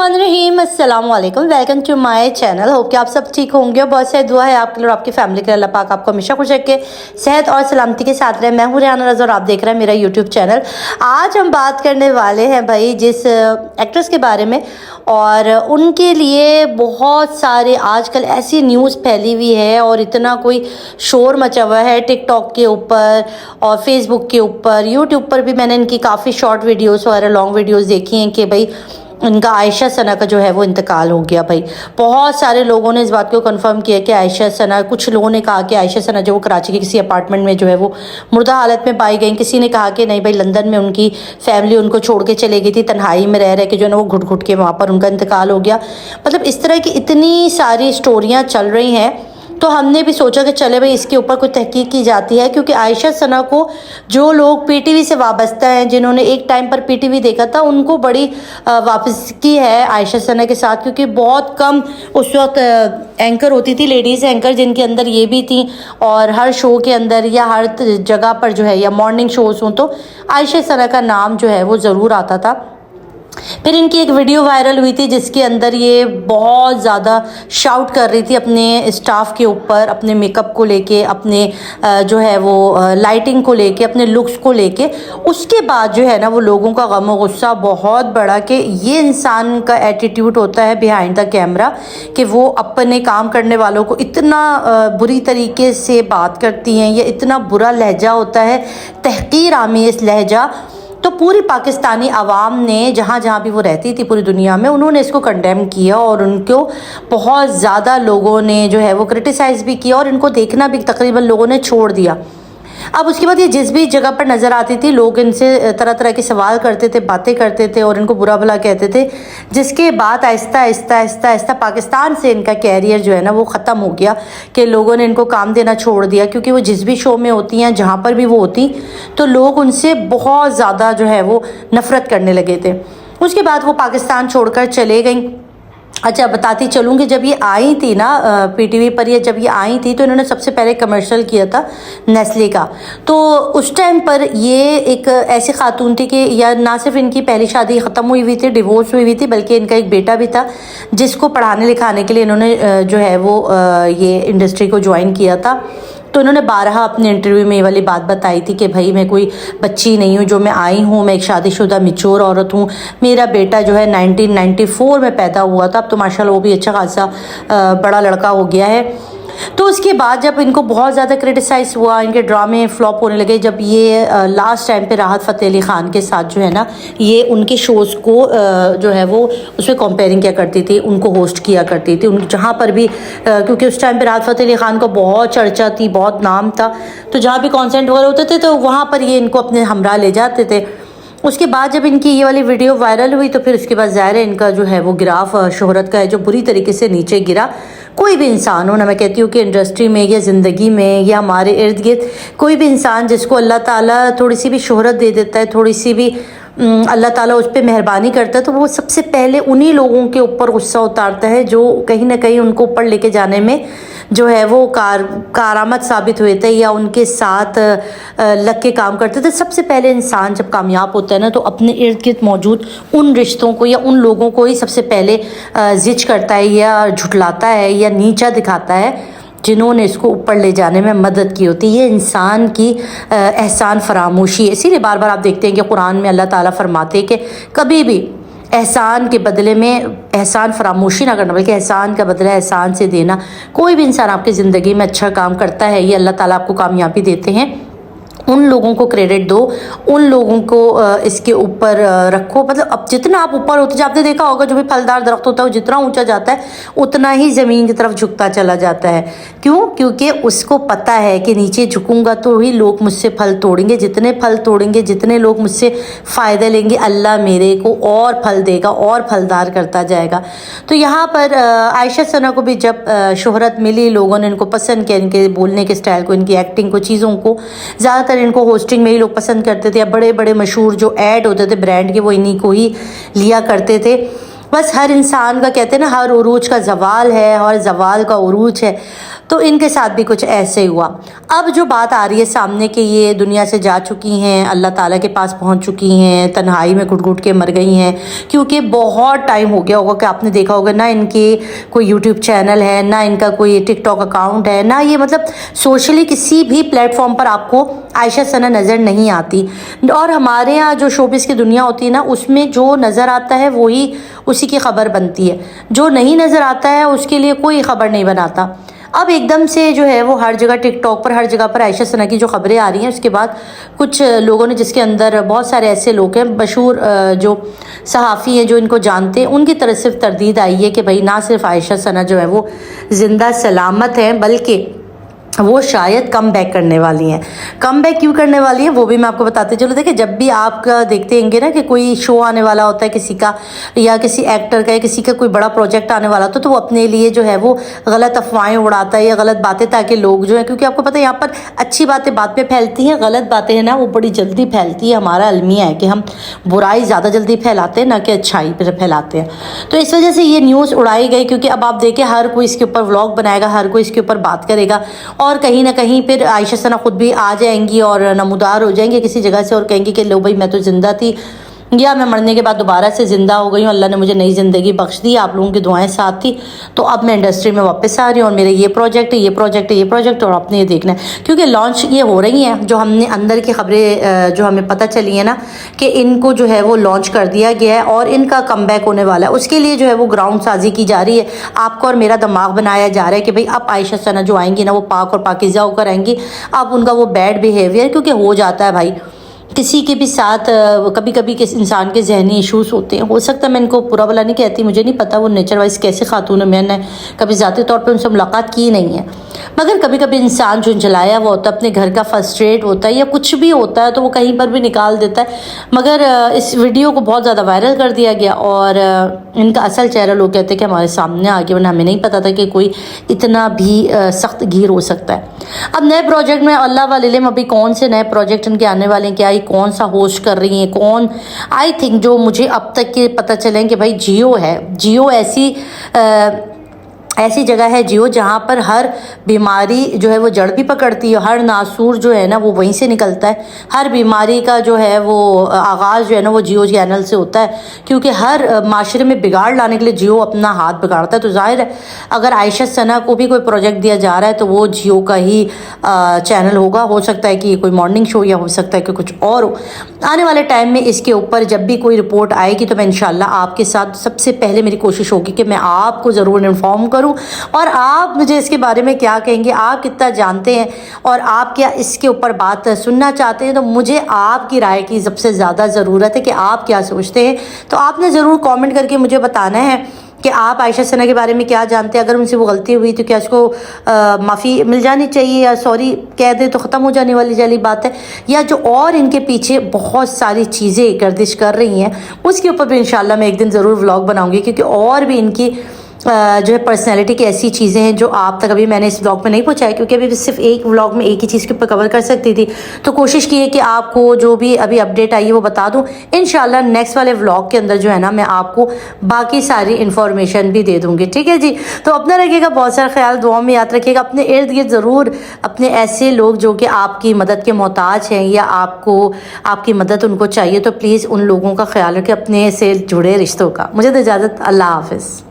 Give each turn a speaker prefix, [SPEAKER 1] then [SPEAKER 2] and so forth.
[SPEAKER 1] बिस्मिल्लाहिर्रहमानिर्रहीम अस्सलाम वालेकुम। Welcome to my channel. Hope कि आप सब ठीक होंगे और बहुत सारी दुआ है आपके लिए और आपकी फैमिली के लिए। अल्लाह पाक आपको हमेशा खुश रखे, सेहत और सलामती के साथ रहे। मैं हूँ रेहाना रज़ा और आप देख रहे हैं मेरा यूट्यूब चैनल। आज हम बात करने वाले हैं भाई जिस एक्ट्रेस के बारे में, और उनके लिए बहुत सारे आजकल ऐसी न्यूज़ फैली हुई है और इतना कोई शोर मचा हुआ है टिकटॉक के ऊपर और फेसबुक के ऊपर, यूट्यूब पर भी मैंने इनकी काफ़ी शॉर्ट वीडियोस वगैरह लॉन्ग वीडियोस देखी हैं कि भाई इनका आयशा सना का जो है वो इंतकाल हो गया। भाई बहुत सारे लोगों ने इस बात को कंफर्म किया कि आयशा सना, कुछ लोगों ने कहा कि आयशा सना जो वो कराची के किसी अपार्टमेंट में जो है वो मुर्दा हालत में पाई गई। किसी ने कहा कि नहीं भाई लंदन में उनकी फैमिली उनको छोड़ के चले गई थी, तन्हाई में रह के जो है ना वो घुट घुट के वहाँ पर उनका इंतकाल हो गया। मतलब इस तरह की इतनी सारी स्टोरियाँ चल रही हैं, तो हमने भी सोचा कि चले भाई इसके ऊपर कोई तहकीक की जाती है। क्योंकि आयशा सना को जो लोग पीटीवी से वाबस्ता हैं, जिन्होंने एक टाइम पर पीटीवी देखा था, उनको बड़ी वापसी है आयशा सना के साथ। क्योंकि बहुत कम उस वक्त एंकर होती थी, लेडीज़ एंकर जिनके अंदर ये भी थी, और हर शो के अंदर या हर जगह पर जो है या मॉर्निंग शोज़ हों तो आयशा सना का नाम जो है वो ज़रूर आता था। फिर इनकी एक वीडियो वायरल हुई थी जिसके अंदर ये बहुत ज़्यादा शाउट कर रही थी अपने स्टाफ के ऊपर, अपने मेकअप को लेके, अपने जो है वो लाइटिंग को लेके, अपने लुक्स को लेके। उसके बाद जो है ना वो लोगों का गम और गुस्सा बहुत बड़ा कि ये इंसान का एटीट्यूड होता है बिहाइंड द कैमरा कि वो अपने काम करने वालों को इतना बुरी तरीके से बात करती हैं, या इतना बुरा लहजा होता है, तहकीर आमेज़ लहजा। तो पूरी पाकिस्तानी आवाम ने जहाँ जहाँ भी वो रहती थी पूरी दुनिया में, उन्होंने इसको कंडेम किया और उनको बहुत ज़्यादा लोगों ने जो है वो क्रिटिसाइज़ भी किया और इनको देखना भी तकरीबन लोगों ने छोड़ दिया। अब उसके बाद ये जिस भी जगह पर नज़र आती थी लोग इनसे तरह तरह के सवाल करते थे, बातें करते थे और इनको बुरा भला कहते थे, जिसके बाद आहिस्ता आहिस्ता आहिस्ता आहिस्ता पाकिस्तान से इनका कैरियर जो है ना वो ख़त्म हो गया कि लोगों ने इनको काम देना छोड़ दिया। क्योंकि वो जिस भी शो में होती हैं, जहाँ पर भी वो होती, तो लोग उनसे बहुत ज़्यादा जो है वो नफ़रत करने लगे थे। उसके बाद वो पाकिस्तान छोड़कर चले गई। अच्छा बताती चलूँगी, जब ये आई थी ना पीटीवी पर, ये जब ये आई थी तो इन्होंने सबसे पहले कमर्शियल किया था नेस्ले का। तो उस टाइम पर ये एक ऐसी खातून थी कि या ना सिर्फ इनकी पहली शादी ख़त्म हुई थी, डिवोर्स हुई थी, बल्कि इनका एक बेटा भी था जिसको पढ़ाने लिखाने के लिए इन्होंने जो है वो ये इंडस्ट्री को ज्वाइन किया था। तो उन्होंने बारहा अपने इंटरव्यू में ये वाली बात बताई थी कि भाई मैं कोई बच्ची नहीं हूँ, जो मैं आई हूँ मैं एक शादीशुदा मिच्योर औरत हूँ। मेरा बेटा जो है 1994 में पैदा हुआ था, अब तो माशाल्लाह वो भी अच्छा खासा बड़ा लड़का हो गया है। तो उसके बाद जब इनको बहुत ज़्यादा क्रिटिसाइज़ हुआ, इनके ड्रामे फ्लॉप होने लगे, जब ये लास्ट टाइम पे राहत फ़तेह अली ख़ान के साथ जो है ना ये उनके शोज़ को जो है वो उसमें कंपेयरिंग किया करती थी, उनको होस्ट किया करती थी उन जहाँ पर भी, क्योंकि उस टाइम पे राहत फ़तेह अली ख़ान का बहुत चर्चा थी, बहुत नाम था, तो जहाँ भी कॉन्सर्ट वगैरह होते थे तो वहाँ पर ये इनको अपने हमरा ले जाते थे। उसके बाद जब इनकी ये वाली वीडियो वायरल हुई तो फिर उसके बाद ज़ाहिर है इनका जो है वो गिराफ शोहरत का है जो बुरी तरीके से नीचे गिरा। कोई भी इंसान हो ना, मैं कहती हूँ कि इंडस्ट्री में या ज़िंदगी में या हमारे इर्द गिर्द कोई भी इंसान जिसको अल्लाह ताला थोड़ी सी भी शोहरत दे देता है, थोड़ी सी भी अल्लाह ताला उस पर मेहरबानी करता है, तो वो सबसे पहले उन्हीं लोगों के ऊपर गुस्सा उतारता है जो कहीं ना कहीं उनको ऊपर लेके जाने में जो है वो कारामद साबित हुए थे या उनके साथ लग के काम करते थे। सबसे पहले इंसान जब कामयाब होता है ना तो अपने इर्द गिर्द मौजूद उन रिश्तों को या उन लोगों को ही सबसे पहले जिच करता है या झुठलाता है या नीचा दिखाता है जिन्होंने इसको ऊपर ले जाने में मदद की होती है। ये इंसान की एहसान फरामोशी है। इसीलिए बार बार आप देखते हैं कि कुरान में अल्लाह ताला फरमाते हैं कि कभी भी एहसान के बदले में एहसान फरामोशी ना करना, बल्कि एहसान का बदला एहसान से देना। कोई भी इंसान आपकी ज़िंदगी में अच्छा काम करता है, ये अल्लाह ताला आपको कामयाबी देते हैं, उन लोगों को क्रेडिट दो, उन लोगों को इसके ऊपर रखो। मतलब अब जितना आप ऊपर होते जाते, आपने देखा होगा जो भी फलदार दरख्त होता है वो जितना ऊंचा जाता है उतना ही ज़मीन की तरफ झुकता चला जाता है। क्यों? क्योंकि उसको पता है कि नीचे झुकूंगा तो ही लोग मुझसे फल तोड़ेंगे, जितने फल तोड़ेंगे, जितने लोग मुझसे फ़ायदा लेंगे, अल्लाह मेरे को और फल देगा और फलदार करता जाएगा। तो यहाँ पर आयशा सना को भी जब शोहरत मिली, लोगों ने इनको पसंद किया, इनके बोलने के स्टाइल को, इनकी एक्टिंग को, चीज़ों को, ज़्यादातर इनको होस्टिंग में ही लोग पसंद करते थे। बड़े बड़े मशहूर जो ऐड होते थे ब्रांड के वो इन्हीं को ही लिया करते थे। बस हर इंसान का कहते हैं ना हर उरूज का ज़वाल है और ज़वाल का उरूज है, तो इनके साथ भी कुछ ऐसे ही हुआ। अब जो बात आ रही है सामने कि ये दुनिया से जा चुकी हैं, अल्लाह ताला के पास पहुंच चुकी हैं, तन्हाई में घुट घुट के मर गई हैं, क्योंकि बहुत टाइम हो गया होगा कि आपने देखा होगा ना इनके कोई यूट्यूब चैनल है, ना इनका कोई टिकटॉक अकाउंट है, ना ये मतलब सोशली किसी भी प्लेटफॉर्म पर आपको आयशा सना नज़र नहीं आती। और हमारे यहाँ जो शोबिस की दुनिया होती है ना, उसमें जो नज़र आता है वही उसी की खबर बनती है, जो नहीं नज़र आता है उसके लिए कोई खबर नहीं बनाता। अब एकदम से जो है वो हर जगह टिकटॉक पर हर जगह पर आयशा सना की जो खबरें आ रही हैं, उसके बाद कुछ लोगों ने, जिसके अंदर बहुत सारे ऐसे लोग हैं मशहूर जो सहाफ़ी हैं जो इनको जानते हैं, उनकी तरफ से तरदीद आई है कि भाई ना सिर्फ आयशा सना जो है वो ज़िंदा सलामत हैं, बल्कि वो शायद कम बैक करने वाली हैं। कम बैक क्यों करने वाली हैं वो भी मैं आपको बताती चलो। देखिए, जब भी आप देखते होंगे ना कि कोई शो आने वाला होता है किसी का, या किसी एक्टर का या किसी का कोई बड़ा प्रोजेक्ट आने वाला होता है, तो वो अपने लिए जो है वो गलत अफवाहें उड़ाता है या गलत बातें, ताकि लोग जो है, क्योंकि आपको पता है यहाँ पर अच्छी बातें बाद में फैलती हैं, गलत बातें हैं ना वो बड़ी जल्दी फैलती है। हमारा अलमिया है कि हम बुराई ज़्यादा जल्दी फैलाते हैं ना कि अच्छाई पर फैलाते हैं। तो इस वजह से ये न्यूज़ उड़ाई गई, क्योंकि अब आप देखें हर कोई इसके ऊपर व्लॉग बनाएगा, हर कोई इसके ऊपर बात करेगा, और कहीं ना कहीं फिर आयशा सना खुद भी आ जाएंगी और नमूदार हो जाएंगे किसी जगह से और कहेंगी कि लो भाई मैं तो ज़िंदा थी, या मैं मरने के बाद दोबारा से ज़िंदा हो गई हूँ, अल्लाह ने मुझे नई ज़िंदगी बख्श दी, आप लोगों की दुआएं साथ थी, तो अब मैं इंडस्ट्री में वापस आ रही हूँ और मेरे ये प्रोजेक्ट है, ये प्रोजेक्ट है, ये प्रोजेक्ट, और आपने ये देखना है। क्योंकि लॉन्च ये हो रही हैं, जो हमने अंदर की खबरें जो हमें पता चली है ना कि इनको जो है वो लॉन्च कर दिया गया है और इनका कमबैक होने वाला है। उसके लिए जो है वो ग्राउंड साजी की जा रही है, आपको और मेरा दिमाग बनाया जा रहा है कि भाई अब आयशा सना जो आएंगी ना वो पाक और पाकिज़ा होकर आएंगी। अब उनका वो बैड बिहेवियर, क्योंकि हो जाता है भाई किसी के भी साथ, कभी कभी किस इंसान के जहनी इश्यूज़ होते हैं। हो सकता है, मैं इनको पूरा भला नहीं कहती, मुझे नहीं पता वो नेचर वाइज कैसे खातून है, मैंने कभी ज़ाती तौर पे उनसे मुलाकात की नहीं है, मगर कभी कभी इंसान झुंझलाया हुआ होता है, अपने घर का फ्रस्ट्रेट होता है या कुछ भी होता है, तो वो कहीं पर भी निकाल देता है। मगर इस वीडियो को बहुत ज़्यादा वायरल कर दिया गया और इनका असल चेहरा लोग कहते हैं कि हमारे सामने आ गया, वरना हमें नहीं पता था कि कोई इतना भी सख्त घीर हो सकता है। अब नए प्रोजेक्ट में अल्लाह वालिम, अभी कौन से नए प्रोजेक्ट इनके आने वाले हैं, क्या कौन सा होस्ट कर रही हैं, कौन, आई थिंक जो मुझे अब तक के पता चले कि भाई जियो है। जियो ऐसी जगह है जियो जहाँ पर हर बीमारी जो है वो जड़ भी पकड़ती है, हर नासूर जो है ना वो वहीं से निकलता है, हर बीमारी का जो है वो आगाज़ जो है ना वो जियो चैनल से होता है, क्योंकि हर माशरे में बिगाड़ लाने के लिए जियो अपना हाथ बिगाड़ता है। तो जाहिर है अगर आयशा सना को भी कोई प्रोजेक्ट दिया जा रहा है तो वो जियो का ही चैनल होगा। हो सकता है कि कोई मॉर्निंग शो या हो सकता है कि कुछ और हो। आने वाले टाइम में इसके ऊपर जब भी कोई रिपोर्ट आएगी तो मैं इंशाल्लाह आपके साथ सबसे पहले मेरी कोशिश होगी कि मैं आपको ज़रूर इन्फॉर्म करूँ, और आप मुझे इसके बारे में क्या कहेंगे, आप कितना जानते हैं और आप क्या इसके ऊपर बात सुनना चाहते हैं। तो मुझे आपकी राय की सबसे ज़्यादा ज़रूरत है कि आप क्या सोचते हैं। तो आपने ज़रूर कमेंट करके मुझे बताना है कि आप आयशा सना के बारे में क्या जानते हैं। अगर उनसे वो गलती हुई तो क्या उसको माफ़ी मिल जानी चाहिए, या सॉरी कह दे तो ख़त्म हो जाने वाली बात है, या जो और इनके पीछे बहुत सारी चीज़ें गर्दिश कर रही हैं उसके ऊपर भी इंशाल्लाह मैं एक दिन ज़रूर व्लॉग बनाऊँगी, क्योंकि और भी इनकी जो है पर्सनैलिटी की ऐसी चीज़ें हैं जो आप तक अभी मैंने इस व्लॉग में नहीं पहुँचाया, क्योंकि अभी सिर्फ एक व्लॉग में एक ही चीज़ के ऊपर कवर कर सकती थी। तो कोशिश की है कि आपको जो भी अभी अपडेट आई है वो बता दूँ। इंशाल्लाह नेक्स्ट वाले व्लॉग के अंदर जो है ना मैं आपको बाकी सारी इन्फॉर्मेशन भी दे दूँगी। ठीक है जी, तो अपना रखिएगा बहुत सारा ख्याल, दुआ में याद रखिएगा। अपने इर्द गिर्द ज़रूर अपने ऐसे लोग जो कि आपकी मदद के मोहताज हैं या आपकी मदद उनको चाहिए, तो प्लीज़ उन लोगों का ख्याल रखें, अपने से जुड़े रिश्तों का। मुझे तो इजाज़त, अल्लाह हाफ़िज़।